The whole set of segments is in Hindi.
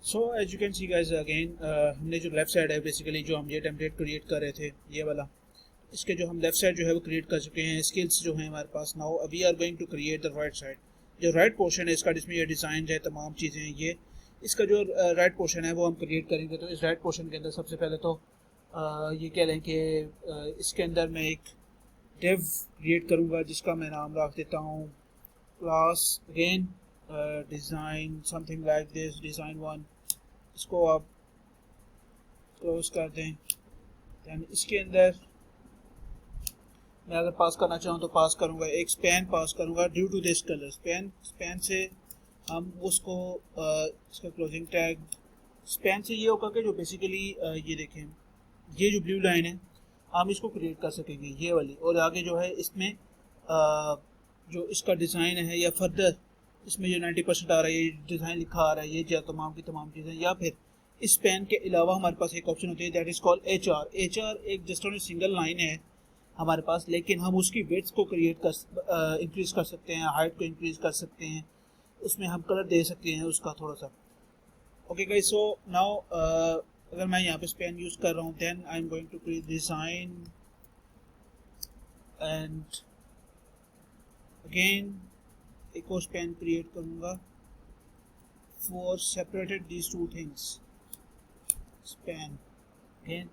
So as you can see guys again हमने जो लेफ्ट साइड है बेसिकली जो हम ये टेम्पलेट क्रिएट कर रहे थे ये वाला, इसके जो हम लेफ्ट साइड जो है वो क्रिएट कर चुके हैं। स्किल्स जो हैं हमारे पास, now we are going to create the right side. जो राइट पोर्शन है इसका, जिसमें ये डिज़ाइन है, तमाम चीज़ें हैं, ये इसका जो राइट पोर्शन है वो हम क्रिएट करेंगे। तो इस राइट पोर्शन के अंदर सबसे पहले तो ये कह लें कि इसके अंदर मैं एक डिव क्रिएट करूँगा जिसका मैं नाम रख देता हूँ class again design something like this, design one. इसको आप क्लोज कर दें। दैन इसके अंदर मैं अगर पास करना चाहूँ तो पास करूँगा, एक स्पैन पास करूँगा due to this colour. Span से हम उसको इसका क्लोजिंग टैग स्पैन से ये होगा कि जो बेसिकली ये देखें, ये जो ब्लू लाइन है हम इसको क्रिएट कर सकेंगे ये वाली, और आगे जो है इसमें जो इसका डिज़ाइन है या फर्दर इसमें जो 90% आ रहा है, ये डिज़ाइन लिखा आ रहा है, ये जो तमाम की तमाम चीज़ें, या फिर इस पेन के अलावा हमारे पास एक ऑप्शन होती है दैट इज़ कॉल्ड HR। एक जस्ट ऑन सिंगल लाइन है हमारे पास, लेकिन हम उसकी वेट्स को क्रिएट कर इंक्रीज़ कर सकते हैं, हाइट को इंक्रीज़ कर सकते हैं, उसमें हम कलर दे सकते हैं उसका थोड़ा सा। ओके गाइस, सो नाउ अगर मैं यहाँ पे स्पेन यूज़ कर रहा हूँ then I am going to create design and again एक और स्पेन क्रिएट करूँगा for separated these two things span. Again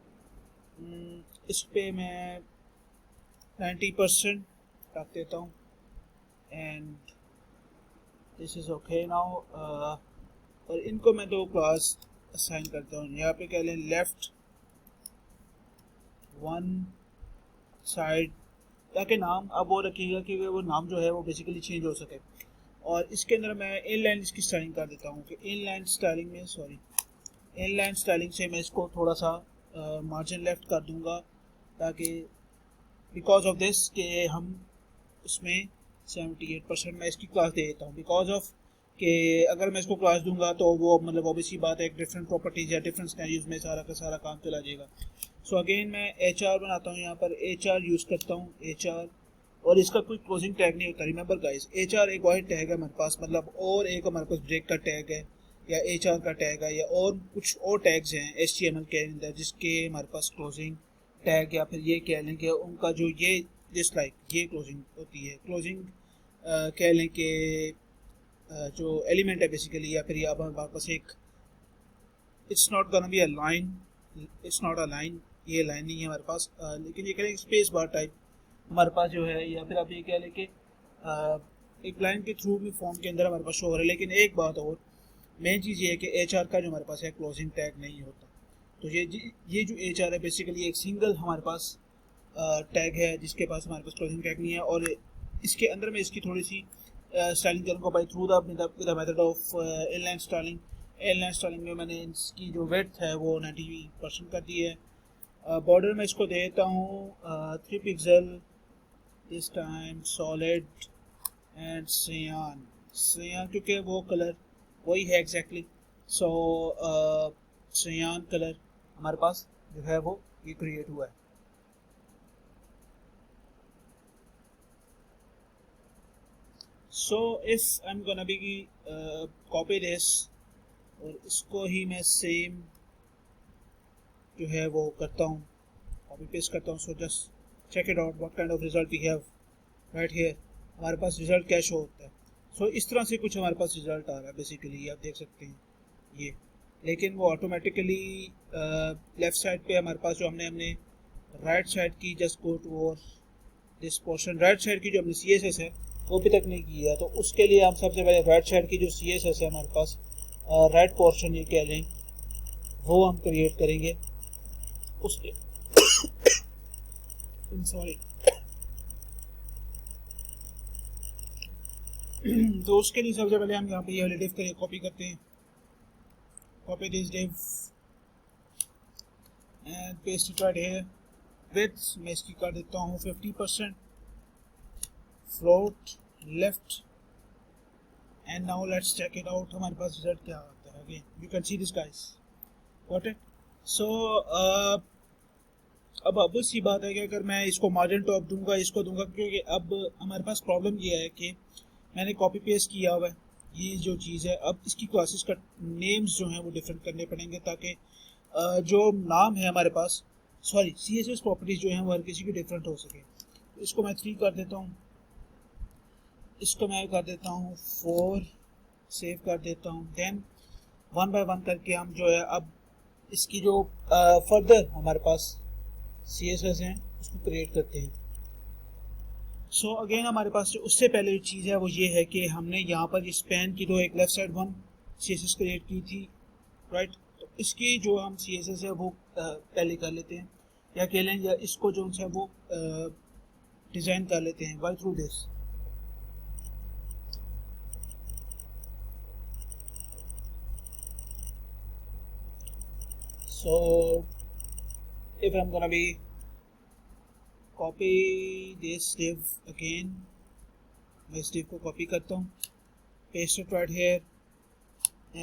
इस पे मैं 90% रख देता हूँ and this is okay now. और इनको मैं दो क्लास असाइन करता हूँ। यहाँ पे कह लें लेफ्ट वन साइड, ताकि नाम अब वो रखिएगा कि वो नाम जो है वो बेसिकली चेंज हो सके। और इसके अंदर मैं इनलाइन इसकी स्टाइलिंग कर देता हूँ कि इनलाइन स्टाइलिंग से मैं इसको थोड़ा सा मार्जिन लेफ्ट कर दूँगा, ताकि बिकॉज ऑफ दिस कि हम इसमें 78% मैं इसकी क्लास दे देता हूँ। बिकॉज ऑफ कि अगर मैं इसको क्लास दूंगा तो वो मतलब ऑब्वियसली बात है एक डिफरेंट प्रॉपर्टीज या डिफरेंट स्नैरियोज में सारा का सारा काम चला जाएगा। सो अगेन मैं HR बनाता हूँ, यहाँ पर HR यूज़ करता हूँ HR, और इसका कोई क्लोजिंग टैग नहीं होता। रिमेंबर गाइस, HR एक वाइड टैग है हमारे पास, मतलब और एक हमारे पास ब्रेक का टैग है या HR का टैग है या और कुछ और टैग्स हैं HTML के अंदर जिसके हमारे पास क्लोजिंग टैग या फिर ये कह लें कि उनका जो ये जिस लाइक ये क्लोजिंग होती है, क्लोजिंग कह लें कि जो एलिमेंट है बेसिकली, या फिर यहाँ पर हमारे पास एक it's not gonna be a line, it's not a line, ये लाइन नहीं है हमारे पास, लेकिन ये कह लें स्पेस बार टाइप हमारे पास जो है, या फिर आप ये कह लें कि एक लाइन के थ्रू भी फॉर्म के अंदर हमारे पास शो हो रहा है। लेकिन एक बात और मेन चीज़ ये है कि HR का जो हमारे पास है क्लोजिंग टैग नहीं होता। तो ये जो HR है बेसिकली एक सिंगल हमारे पास टैग है जिसके पास हमारे पास क्लोजिंग टैग नहीं है। और इसके अंदर मैं इसकी थोड़ी सी स्टाइलिंग करूँगा by through the method of inline styling में मैंने इसकी जो विड्थ है वो 90% कर दी है। बॉर्डर में इसको देता हूँ 3 pixel, this time solid and सियान क्योंकि वो कलर वही है एग्जैक्टली। सो सियान कलर हमारे पास जो है वो ये क्रिएट हुआ है। सो if I am gonna be copy this, और इसको ही मैं सेम जो है वो करता हूँ, कॉपी पेस्ट करता हूँ। So just check it out what kind of result we have right here. हमारे पास रिजल्ट क्या शो होता है। सो इस तरह से कुछ हमारे पास रिजल्ट आ रहा है बेसिकली, आप देख सकते हैं ये। लेकिन वो ऑटोमेटिकली लेफ्ट साइड पे हमारे पास जो हमने राइट साइड की जस्ट गो टू और दिस पोर्शन, राइट साइड की जो हमने CSS है वो भी तक नहीं की है। तो उसके लिए हम सबसे पहले राइट साइड की जो CSS है हमारे पास राइट पोर्शन ये कह लें वो हम क्रिएट करेंगे उसके सॉरी तो उसके लिए सबसे पहले हम यहाँ पे ये वाले डिव के कॉपी करते हैं, copy this div and paste it right here. Width मैं इसकी कर देता हूँ 50%, float left, and now let's check it out हमारे पास रिजल्ट क्या आता है। Again you can see this guys, got it. So अब सी बात है कि अगर मैं इसको मार्जिन टॉप दूंगा, इसको दूंगा, क्योंकि अब हमारे पास प्रॉब्लम ये है कि मैंने कॉपी पेस्ट किया हुआ है ये जो चीज़ है, अब इसकी क्लासेस का नेम्स जो हैं वो डिफरेंट करने पड़ेंगे, ताकि जो नाम है हमारे पास, सॉरी CSS प्रॉपर्टीज जो हैं वो हर किसी की डिफरेंट हो सके। तो इसको मैं 3 कर देता हूँ, इसको मैं कर देता हूँ 4, सेव कर देता हूँ। देन 1 बाय 1 करके हम जो है अब इसकी जो फर्दर हमारे पास CSS हैं उसको क्रिएट करते हैं। सो अगेन हमारे पास जो उससे पहले जो चीज़ है वो ये है कि हमने यहाँ पर इस पेन की तो एक लेफ्ट साइड 1 CSS क्रिएट की थी, राइट। तो इसकी जो हम CSS है वो पहले कर लेते हैं, या कह लें या इसको जो है वो डिज़ाइन कर लेते हैं बाय थ्रू दिस। सो if I'm gonna be copy this div again, मैं इस div को कॉपी करता हूँ, paste it right here,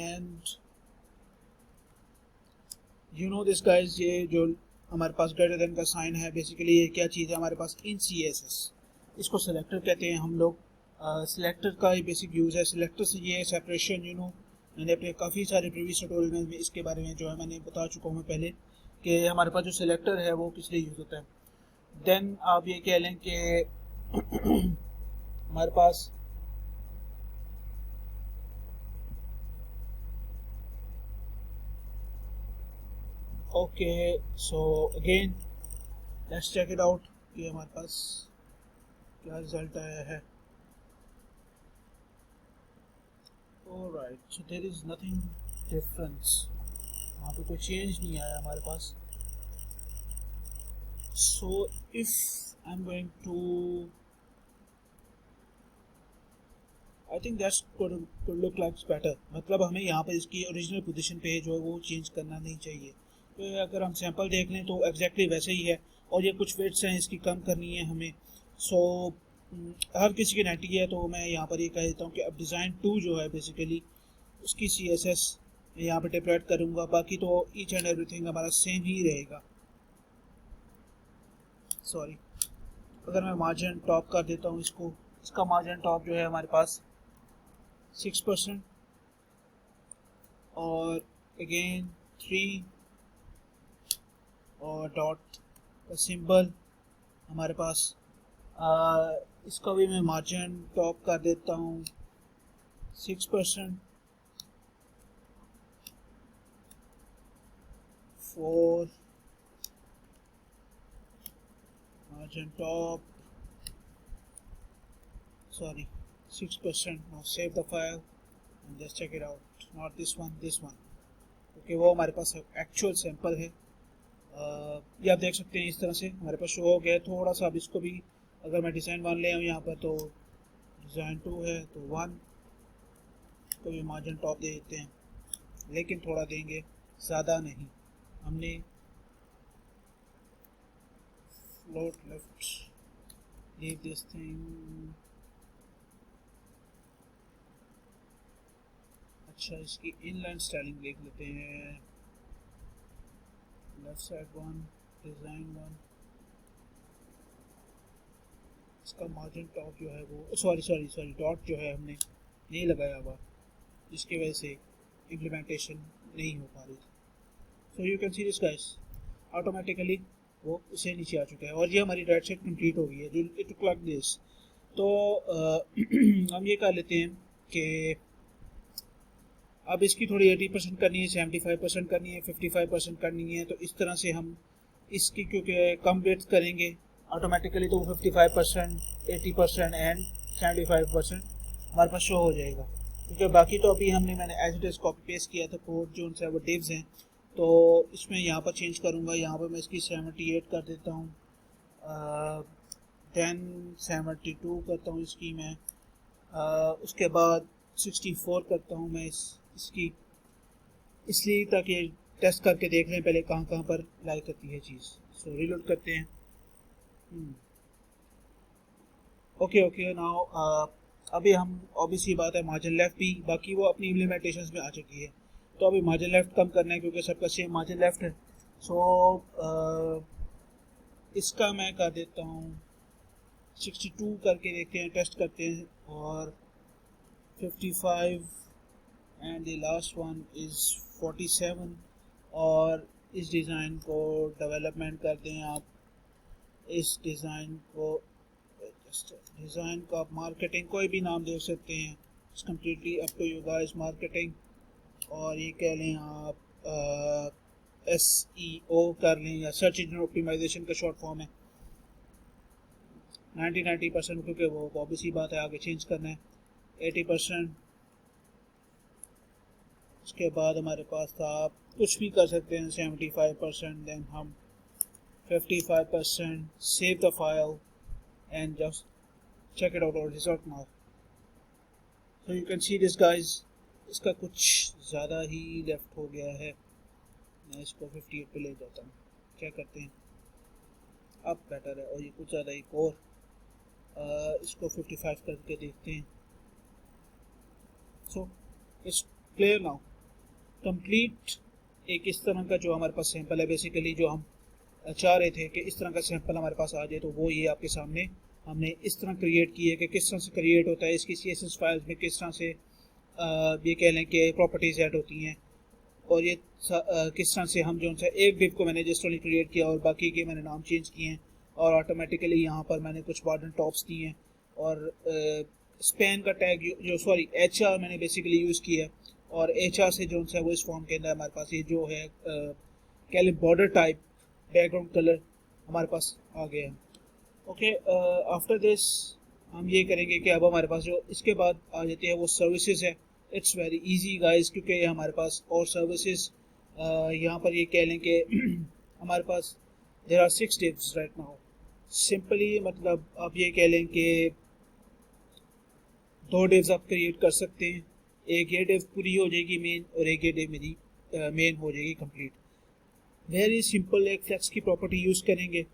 and you know this guys, ये जो हमारे पास ग्रेटर देन का साइन है, बेसिकली ये क्या चीज़ है हमारे पास इन CSS, इसको सेलेक्टर कहते हैं हम लोग। सिलेक्टर का ही बेसिक यूज़ है। सिलेक्टर से ये सेपरेशन, यू नो, मैंने अपने काफ़ी सारे प्रीवियस ट्यूटोरियल में इसके बारे में जो है मैंने बता चुका हूँ पहले कि हमारे पास जो सिलेक्टर है वो किस लिए यूज़ होता है। देन आप ये कह लें कि हमारे पास okay, so again let's check it out कि हमारे पास क्या रिजल्ट आया है। Alright, so there is nothing difference, वहाँ पे कोई चेंज नहीं आया हमारे पास। So if I am going to, I think that's could look like better, मतलब हमें यहाँ पर इसकी ओरिजिनल पोजीशन पे जो है वो चेंज करना नहीं चाहिए। तो अगर हम सैंपल देख लें तो एग्जैक्टली वैसे ही है, और ये कुछ वेट्स हैं इसकी कम करनी है हमें। सो हर किसी की 90 है, तो मैं यहाँ पर ये कह देता हूँ कि अब डिज़ाइन 2 जो है बेसिकली उसकी CSS मैं यहाँ पर डिप्लॉय करूँगा, बाकी तो ईच एंड एवरीथिंग हमारा सेम ही रहेगा। सॉरी, अगर मैं मार्जिन टॉप कर देता हूँ इसको, इसका मार्जिन टॉप जो है हमारे पास 6%, और अगेन 3 और डॉट का सिंबल हमारे पास, इसका भी मैं मार्जिन टॉप कर देता हूँ 6%, 4 margin top, sorry, 6%. Now save the file and just check it out. Not this one, this one. Okay, वो हमारे पास एक्चुअल सैंपल है। ये आप देख सकते हैं इस तरह से हमारे पास शो हो गया। थोड़ा सा अब इसको भी अगर मैं डिज़ाइन 1 ले आऊँ यहाँ पर, तो डिज़ाइन 2 है तो 1 को भी मार्जिन टॉप दे देते हैं, लेकिन थोड़ा देंगे, ज़्यादा नहीं। हमने float left, leave this thing, अच्छा इसकी इनलाइन स्टाइलिंग देख लेते हैं। लेफ्ट साइड 1, डिज़ाइन 1, इसका मार्जिन टॉप जो है वो सॉरी डॉट जो है हमने नहीं लगाया हुआ, जिसकी वजह से इम्प्लीमेंटेशन नहीं हो पा रही थी। So you can see this guys, automatically वो उसे नीचे आ चुका है, और ये हमारी राइट साइड कंप्लीट हो गई है। It look like this. तो हम ये कर लेते हैं कि अब इसकी थोड़ी 80% करनी है, 75% करनी है, 55% करनी है। तो इस तरह से हम इसकी क्योंकि कम वेट्स करेंगे ऑटोमेटिकली, तो 55%, 80% एंड 75% हमारे पास शो हो जाएगा। क्योंकि बाकी तो अभी मैंने as it is copy paste किया था कोड, जो उनसे वो डिव्स हैं, तो इसमें यहाँ पर चेंज करूँगा। यहाँ पर मैं इसकी 78 कर देता हूँ, देन 72 करता हूँ इसकी मैं, उसके बाद 64 करता हूँ मैं इसकी, इसलिए ताकि टेस्ट करके देख लें पहले कहाँ कहाँ पर लाई करती है चीज़। सो रीलोड करते हैं। ओके नाउ अभी हम ऑब्वियसली बात है मार्जिन लेफ्ट भी, बाकी वो अपनी इम्प्लीमेंटेशंस में आ चुकी है। तो अभी मार्जिन लेफ्ट कम करना है क्योंकि सबका सेम मार्जिन लेफ्ट है। सो इसका मैं कर देता हूँ 62 करके देखते हैं, टेस्ट करते हैं, और 55 and the last one is 47। और इस डिज़ाइन को डेवलपमेंट कर दें आप। इस डिज़ाइन को डिज़ाइन को आप मार्केटिंग कोई भी नाम दे सकते हैं, it's completely up to you guys. Marketing, और ये कह लें आप SEO कर लें, या सर्च इंजन ऑप्टिमाइजेशन का शॉर्ट फॉर्म है। 90% क्योंकि वो ऑब्वियस ही बात है, आगे चेंज करना है। 80%, उसके बाद हमारे पास था आप कुछ भी कर सकते हैं। 75%, देन हम 55%, save the file and just check it out our result now. So you can see this guys, इसका कुछ ज़्यादा ही लेफ्ट हो गया है। मैं इसको 58 पे ले जाता हूँ, क्या करते हैं, अब बेटर है। और ये कुछ ज़्यादा एक और इसको 55 करके देखते हैं। So it's clear now. Complete एक इस तरह का जो हमारे पास सैंपल है, बेसिकली जो हम चाह रहे थे कि इस तरह का सैंपल हमारे पास आ जाए, तो वो ये आपके सामने हमने इस तरह क्रिएट की है कि किस तरह से क्रिएट होता है। इसकी CSS फाइल्स में किस तरह से ये कह लें कि प्रॉपर्टीज़ ऐड होती हैं, और ये किस तरह से हम जो सा एक डिव को मैंने जस्ट ओनली क्रिएट किया और बाकी के मैंने नाम चेंज किए हैं, और ऑटोमेटिकली यहाँ पर मैंने कुछ बॉर्डर टॉप्स दिए हैं, और स्पैन का टैग जो सॉरी HR मैंने बेसिकली यूज़ किया है, और HR से जो सा वो इस फॉर्म के अंदर हमारे पास ये जो है कह लें बॉर्डर टाइप बैकग्राउंड कलर हमारे पास आ गया है। ओके, आफ्टर दिस हम ये करेंगे कि अब हमारे पास जो इसके बाद आ जाती है वो सर्विसेज है। इट्स वेरी इजी गाइस, क्योंकि हमारे पास और सर्विसेज यहाँ पर ये कह लें कि हमारे पास there are 6 divs right now. Simply मतलब आप ये कह लें कि 2 divs आप क्रिएट कर सकते हैं। एक ये div पूरी हो जाएगी मेन, और एक ये div मेरी मेन हो जाएगी कंप्लीट। वेरी सिंपल, एक फ्लेक्स की प्रॉपर्टी यूज़ करेंगे,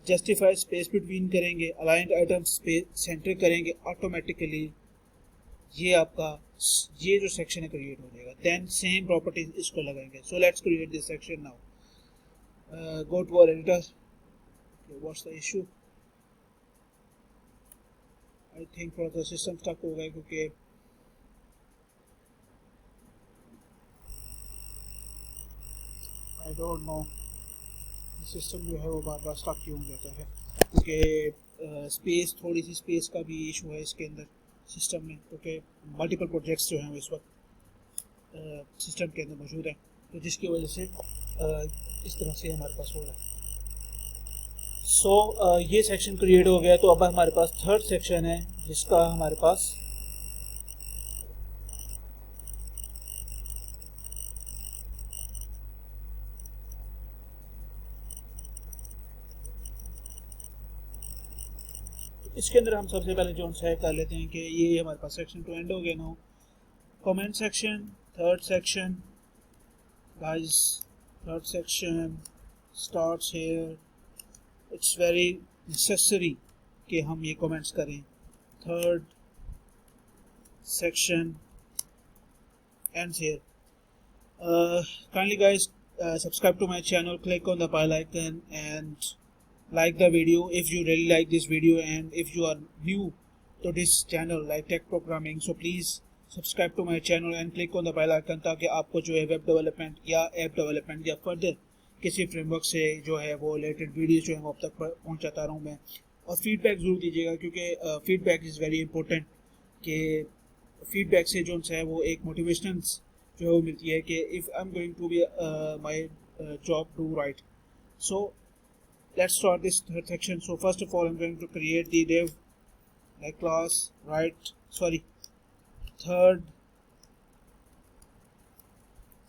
जस्टिफाई स्पेस बिटवीन करेंगे, अलाइंड आइटम स्पेस सेंटर करेंगे, ऑटोमेटिकली ये आपका ये जो सेक्शन है क्रिएट हो जाएगा। देन सेम प्रॉपर्टीज इसको लगाएंगे। So let's create this section now. Go to our editor. What's the issue? I think थोड़ा सा सिस्टम स्टक हो गया, क्योंकि आई डोंट नो सिस्टम जो है वो बार बार स्टक क्यों जाता है, क्योंकि स्पेस थोड़ी सी स्पेस का भी इशू है इसके अंदर सिस्टम में, क्योंकि मल्टीपल प्रोजेक्ट्स जो हैं वो इस वक्त सिस्टम के अंदर मौजूद है, तो जिसकी वजह से इस तरह से हमारे पास हो रहा है। सो ये सेक्शन क्रिएट हो गया, तो अब हमारे पास थर्ड सेक्शन है जिसका हमारे पास इसके अंदर हम सबसे पहले जो है कर लेते हैं कि ये हमारे पास सेक्शन टू एंड हो गया ना। Comment section, third section guys, third section starts here. It's very necessary कि हम ये कमेंट्स करें। Third section ends here. kindly guys subscribe to my channel, click on the bell icon and like the video if you really like this video, and if you are new to this channel like tech programming, so please subscribe to my channel and click on the bell icon, ताकि आपको जो है वेब डेवलपमेंट या ऐप डेवलपमेंट या फर्दर किसी फ्रेमवर्क से जो है वो रिलेटेड वीडियोज जो है वो अब तक पहुंचाता रहूँ मैं। और फीडबैक ज़रूर दीजिएगा, क्योंकि फीडबैक इज़ वेरी इंपॉर्टेंट, कि फीडबैक से जो है वो एक मोटिवेशन जो है वो मिलती है कि if I am going to be my job to write. So let's start this third section. So first of all I'm going to create the div like class third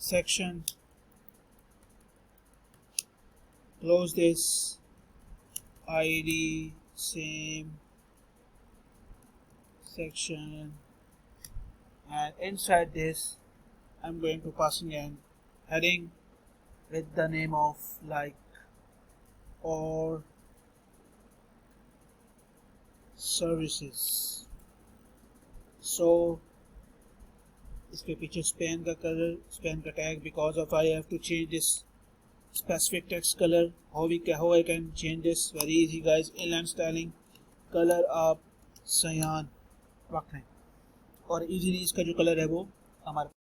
section, close this, id same section, and inside this I'm going to passing an heading with the name of like or services. So इसके पीछे स्पैन का कलर, स्पैन का tag, because of I have to change this specific text color. How I can change this? Very easy guys. Inline styling color आप सयान रख लें। और इजीली इसका जो कलर है वो हमारे